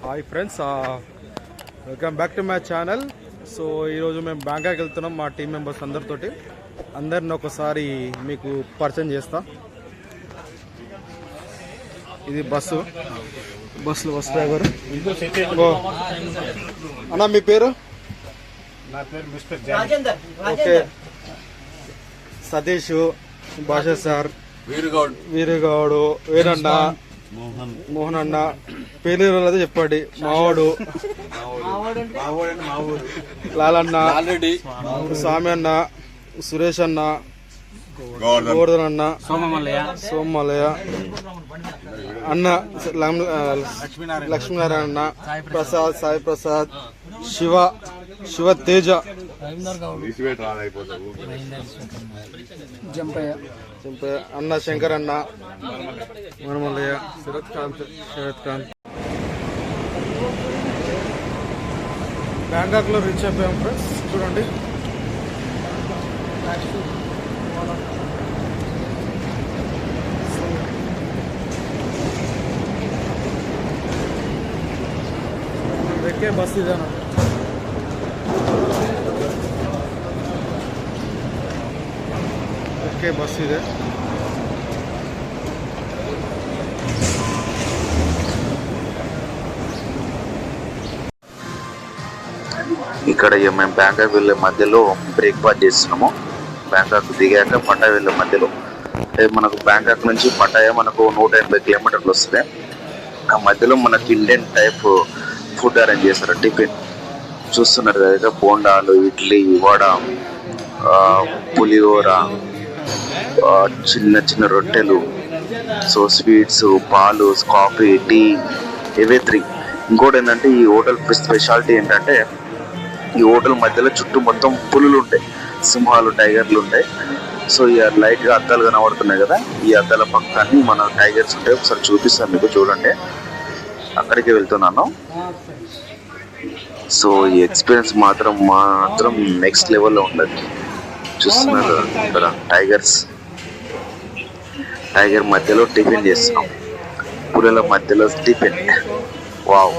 Hi friends, welcome back to my channel. So ఈరోజు మేము Bangkok వెళ్తున్నాం మా టీం మెంబర్స్ అందరితోటి. అందరిని ఒకసారి మీకు పరిచయం చేస్తా. ఇది బస్సులో బస్ డ్రైవర్. అన్న మీ పేరు? నా పేరు మిస్టర్ రాజేందర్. ఓకే, సతీష్, భాషా సార్, వీరగౌడు, వీరన్న, మోహన్ అన్న, పేరు అయితే చెప్పండి. మావాడు లాలన్న, స్వామి అన్న, సురేష్ అన్న, గోవర్ధన్ అన్న, సోమమల్లయ్య అన్న, లక్ష్మీనారాయణ అన్న, ప్రసాద్, సాయి ప్రసాద్, శివ తేజ, జంపయ్య అన్న, శంకర్ అన్న, మనమల్లయ్య, శరత్ కాంత్. బ్యాంకాక్ లో రీచ్ అయిపోయాం ఫ్రెండ్స్. చూడండి, ఎక్కే బస్ ఇదేనా? ఎక్కే బస్ ఇదే. ఇక్కడ మేము బ్యాంకాక్ వెళ్ళే మధ్యలో బ్రేక్ఫాస్ట్ చేస్తున్నాము. బ్యాంకాక్ దిగాక పటాయా వెళ్ళే మధ్యలో మనకు బ్యాంకాక్ నుంచి పటాయా మనకు 180 కిలోమీటర్లు వస్తుంది. ఆ మధ్యలో మనకి ఇండియన్ టైప్ ఫుడ్ అరేంజ్ చేస్తారు. టిఫిన్ చూస్తున్నారు కదా, బోండాలు, ఇడ్లీ, వడ, పులిహోర, చిన్న చిన్న రొట్టెలు, సో స్వీట్స్, పాలు, కాఫీ, టీ, ఎవ్రీథింగ్. ఇంకోటి ఏంటంటే ఈ హోటల్ స్పెషాలిటీ ఏంటంటే ఈ హోటల్ మధ్యలో చుట్టూ మొత్తం పులులు ఉంటాయి, సింహాలు, టైగర్లు ఉంటాయి. సో ఈ లైట్ గా అద్దాలు కనబడుతున్నాయి కదా, ఈ అద్దాల పక్కన మన టైగర్స్ ఉంటాయి. ఒకసారి చూపిస్తాను మీకు, చూడండి. అక్కడికి వెళ్తున్నాను. సో ఈ ఎక్స్పీరియన్స్ మాత్రం నెక్స్ట్ లెవెల్లో ఉండదు. చూస్తున్నారు ఇక్కడ టైగర్ మధ్యలో టిఫిన్ చేస్తున్నాం, పులుల మధ్యలో టిఫిన్. వావ్.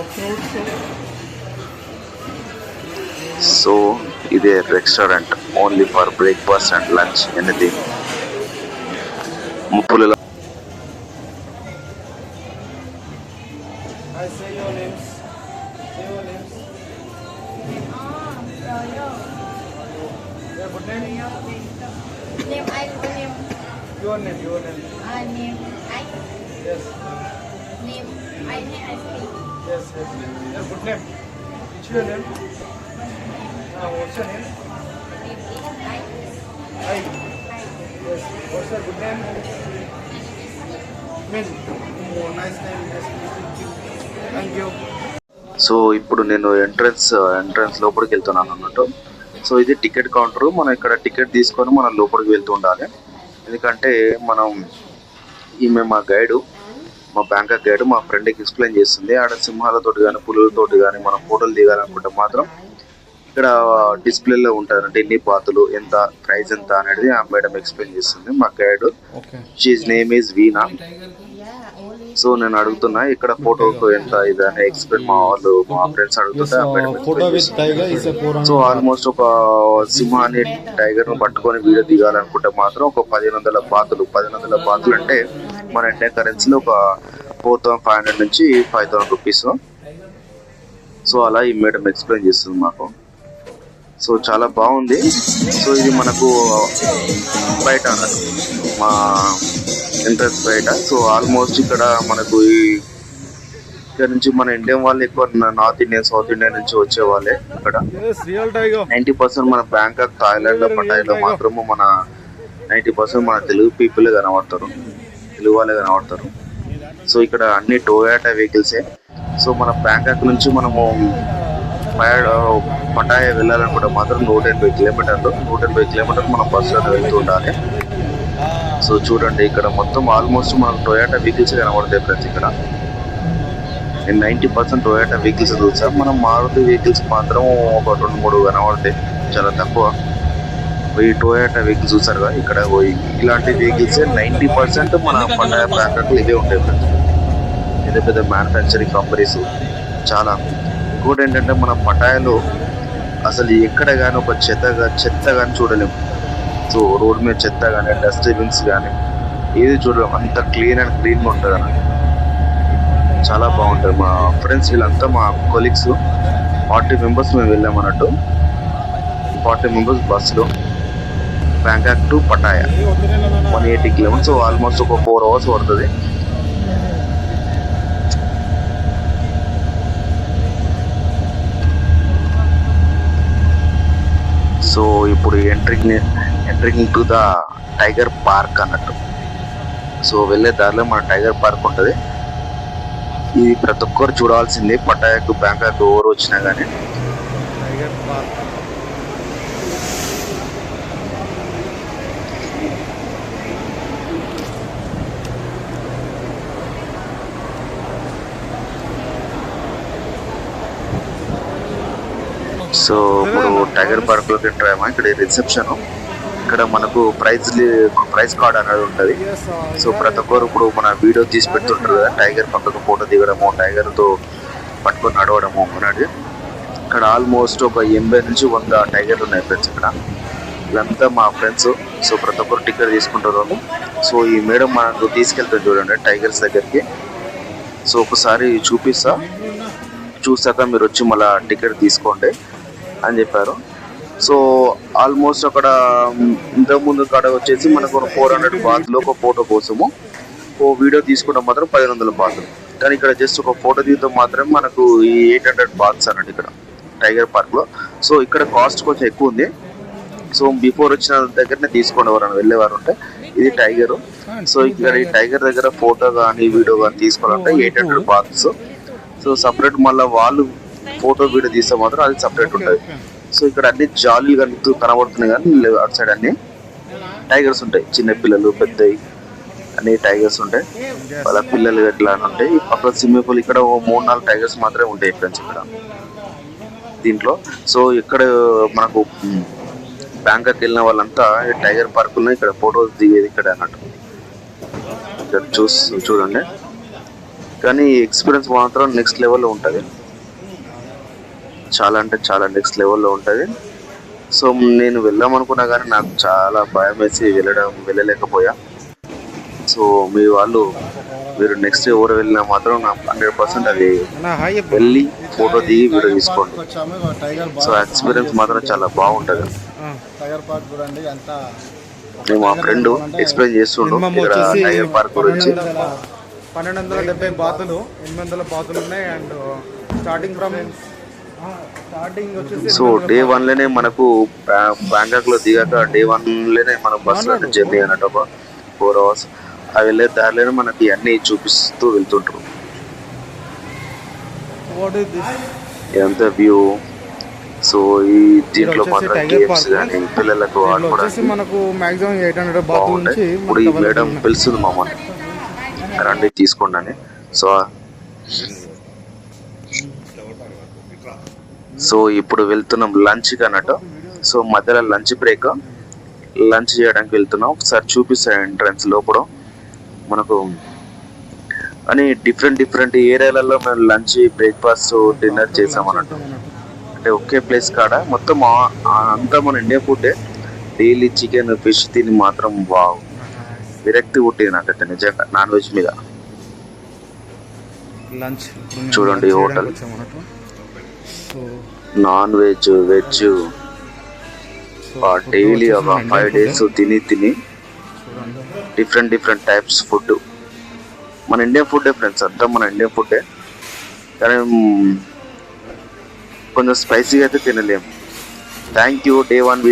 సో ఇదే restaurant, only for breakfast and lunch, anything. పులుల Your name. Name I. Yes. Name I. Yes. Your good name. Which your name? What's your name? I. Yes. What's your good name? Min. Oh, nice name. Yes. Thank you. So ఇప్పుడు నేను entrance లోపలికి వెళ్తున్నాను అన్నట్టు. So ఇది ticket counter. మనం ఇక్కడ ticket తీసుకొని మనం లోపలికి వెళ్తూ ఉండాలి. ఎందుకంటే ఈమె మా గైడు, మా బ్యాంకాక్ గైడ్, మా ఫ్రెండ్కి ఎక్స్ప్లెయిన్ చేస్తుంది. ఆడ సింహాలతోటి కానీ పులులతోటి కానీ మనం ఫోటోలు దిగాలనుకుంటే మాత్రం ఇక్కడ డిస్ప్లేలో ఉంటారు. అంటే ఎన్ని బాతులు, ఎంత ప్రైస్ ఎంత అనేది ఆ మేడం ఎక్స్ప్లెయిన్ చేస్తుంది, మా guide. She's name is veena. So నేను అడుగుతున్నా ఇక్కడ ఫోటోకు ఎంత ఇది అని ఎక్స్ప్లెయిన్ మా ఫ్రెండ్స్ అడుగుతుంటే సో ఆల్మోస్ట్ ఒక సింహాన్ని, టైగర్ ను పట్టుకొని వీడియో దిగాలనుకుంటే మాత్రం ఒక 1500 బాతులు అంటే మన ఇండియన్ కరెన్సీలో ఒక 4500 నుంచి 5000 రూపీస్. సో అలా ఈ మేడం ఎక్స్ప్లెయిన్ చేస్తుంది మాకు. సో చాలా బాగుంది. సో ఇది మనకు బయట అన్నట్టు, మా ఎంట్రన్స్ బయట. సో ఆల్మోస్ట్ ఇక్కడ మనకు ఇక్కడ నుంచి మన ఇండియన్ వాళ్ళు ఎక్కువ నార్త్ ఇండియన్, సౌత్ ఇండియన్ నుంచి వచ్చే వాళ్ళే. ఇక్కడ 90% మన బ్యాంకాక్, థాయిలాండ్, పటాయాలో మాత్రము మన 90% మన తెలుగు పీపుల్ కనబడతారు, తెలుగు వాళ్ళే కనబడతారు. సో ఇక్కడ అన్ని టొయోటా వెహికల్సే. సో మన బ్యాంకాక్ నుంచి మనము పటాయా వెళ్ళాలనుకుంటే మాత్రం 180 కిలోమీటర్లు మనం బస్సులో వెళ్తూ ఉండాలి. సో చూడండి ఇక్కడ మొత్తం ఆల్మోస్ట్ మనకు టొయోటా వెహికల్స్ కనబడతాయి ఫ్రెండ్స్. ఇక్కడ నేను 90% టొయోటా వెహికల్స్ చూసాం. మనం మారుతి వెహికల్స్ మాత్రం ఒక 2-3 కనబడతాయి, చాలా తక్కువ. ఈ టొయోటా వెహికల్స్ చూసారు కదా, ఇక్కడ ఇలాంటి వెహికల్స్ 90% మన పటాయా బ్యాంకాక్ ఇవే ఉంటాయి ఫ్రెండ్స్. పెద్ద పెద్ద మ్యానుఫ్యాక్చరింగ్ కంపెనీస్ చాలా. ఇంకోటి ఏంటంటే మన పటాయాలో అసలు ఎక్కడ కానీ ఒక చెత్త కానీ చూడలేము. సో రోడ్ మీద చెత్త కానీ డస్ట్బిన్స్ కానీ ఏది చూడలేము, అంత క్లీన్ అండ్ క్లీన్గా ఉంటుంది అన్నట్టు. చాలా బాగుంటుంది. మా ఫ్రెండ్స్ వీళ్ళంతా మా కొలీగ్స్ 40 మెంబర్స్ మేము వెళ్ళాం అన్నట్టు. 40 మెంబర్స్ బస్సులో Bangkok to Pattaya 180 kilometres. Almost ఒక 4 అవర్స్ పడుతుంది. సో ఇప్పుడు entering to the tiger park అన్నట్టు. సో వెళ్ళే దారిలో మన టైగర్ పార్క్ ఉంటుంది. ఇది ప్రతి ఒక్కరు చూడాల్సిందే. పటాయాకు బ్యాంకాక్ ఎవరు వచ్చినా కానీ. టైగర్ పార్క్ సో ఇప్పుడు టైగర్ పార్క్ లోకి ఎంటర్ అయ్యామా. ఇక్కడ రిసెప్షన్, ఇక్కడ మనకు ప్రైజ్ కార్డ్ అనేది ఉంటుంది. సో ప్రతి ఒక్కరు ఇప్పుడు మన వీడియో తీసి పెడుతుంటారు కదా, టైగర్ పక్కకు ఫోటో దిగడము, టైగర్ తో పట్టుకొని నడవడము అనేది. ఇక్కడ ఆల్మోస్ట్ ఒక 80 నుంచి 100 టైగర్లు ఉన్నాయి ఫ్రెండ్స్ ఇక్కడ. వీళ్ళంతా మా ఫ్రెండ్స్. సో ప్రతి ఒక్కరు టికెట్ తీసుకుంటారు. సో ఈ మేడం మనకు తీసుకెళ్తారు చూడండి టైగర్స్ దగ్గరికి. సో ఒకసారి చూసాక మీరు వచ్చి మళ్ళీ టికెట్ తీసుకోండి అని చెప్పారు. సో ఆల్మోస్ట్ అక్కడ ఇంతకుముందు కాడ వచ్చేసి మనకు 400 బాత్లో ఒక ఫోటో కోసము, ఓ వీడియో తీసుకోవడం మాత్రం 1500 బాత్లు. కానీ ఇక్కడ జస్ట్ ఒక ఫోటో తీయడం మాత్రం మనకు ఈ 800 బాత్స్ అన్నట్టు ఇక్కడ టైగర్ పార్క్లో. సో ఇక్కడ కాస్ట్ కొంచెం ఎక్కువ ఉంది. సో బిఫోర్ వచ్చిన దగ్గరనే తీసుకోండి ఎవరైనా వెళ్ళేవారు ఉంటే. ఇది టైగర్. సో ఇక్కడ ఈ టైగర్ దగ్గర ఫోటో కానీ వీడియో కానీ తీసుకోవాలంటే 800 బాత్స్. సో సపరేట్ మళ్ళీ వాళ్ళు ఫోటో వీడియో తీస్తే మాత్రం అది సపరేట్ ఉంటుంది. సో ఇక్కడ అన్ని జాలీలు కనబడుతున్నాయి కానీ అటు సైడ్ అన్ని టైగర్స్ ఉంటాయి. చిన్న పిల్లలు పెద్దవి అన్ని టైగర్స్ ఉంటాయి. వాళ్ళ పిల్లలు ఎట్లా ఉంటాయి. పక్కన స్విమ్మింగ్ పూల్ ఇక్కడ 3-4 టైగర్స్ మాత్రమే ఉంటాయి ఫ్రెండ్స్ ఇక్కడ దీంట్లో. సో ఇక్కడ మనకు బ్యాంకాక్ వెళ్ళిన వాళ్ళంతా టైగర్ పార్క్ ఉన్నాయి. ఇక్కడ ఫోటోస్ దిగేది ఇక్కడ అన్నట్టు. ఇక్కడ చూడండి. కానీ ఎక్స్పీరియన్స్ మాత్రం నెక్స్ట్ లెవెల్లో ఉంటుంది. చాలా అంటే చాలా నెక్స్ట్ లెవెల్లో ఉంటుంది. సో నేను వెళ్దామనుకున్నా కానీ నాకు చాలా భయం వేసి వెళ్ళలేకపోయా. సో మీరు నెక్స్ట్ ఎవరు వెళ్ళినా మాత్రం నాకు 100% అది వెళ్ళి ఫోటో దిగి వీడియో తీసుకోండి. సో ఎక్స్పీరియన్స్ మాత్రం చాలా బాగుంటుంది. టైగర్ పార్క్ చూడండి ఎంత. నేను మా ఫ్రెండ్ ఎక్స్ప్లెయిన్ చేస్తుండు ఇక్కడ టైగర్ పార్క్ గురించి. 1270 బాతులు, 800 బాతులు ఉన్నాయి. అండ్ స్టార్టింగ్ వచ్చేసి సో డే 1లోనే మనకు బ్యాంకాక్ లో దిగాక డే 1లోనే మన బస్సు జర్నీ అన్నట్టు ఒక 4 అవర్స్. ఆ వెళ్ళే దారిలోనే మనకి అన్ని చూపిస్తూ వెళ్తుంటారు. ఎంత వ్యూ. సో ఈ దీంట్లో మాత్రం గేమ్స్ కానీ పిల్లలకు ఆడుకోవడానికి మనకు మాక్సిమం 800 బాతుల నుంచి. ఇప్పుడు ఈ మేడం పిలుస్తుంది మమ్మల్ని రండి తీసుకోండి అని. సో ఇప్పుడు వెళ్తున్నాం లంచ్ అన్నట్టు. సో మధ్యలో లంచ్ బ్రేక్, లంచ్ చేయడానికి వెళ్తున్నాం. ఒకసారి చూపిస్తాను ఎంట్రన్స్ లోపల మనకు అని డిఫరెంట్ ఏరియాలలో మేము లంచ్, బ్రేక్ఫాస్ట్, డిన్నర్ చేసాం అన్నట్టు. అంటే ఒకే ప్లేస్ కాడ మొత్తం అంతా మన ఇండియా ఫుడ్డే. డైలీ చికెన్, ఫిష్ తిని మాత్రం వావ్ విరక్తి పుట్టింది నాకైతే నిజంగా నాన్ వెజ్ మీద. లంచ్ చూడండి హోటల్ నాన్ వెజ్ డైలీ ఒక 5 days తిని డిఫరెంట్ టైప్స్ ఫుడ్. మన ఇండియన్ ఫుడ్డే ఫ్రెండ్స్, అంతా మన ఇండియన్ ఫుడ్డే. కానీ కొంచెం స్పైసీగా అయితే తినలేము. Thank you. Day 1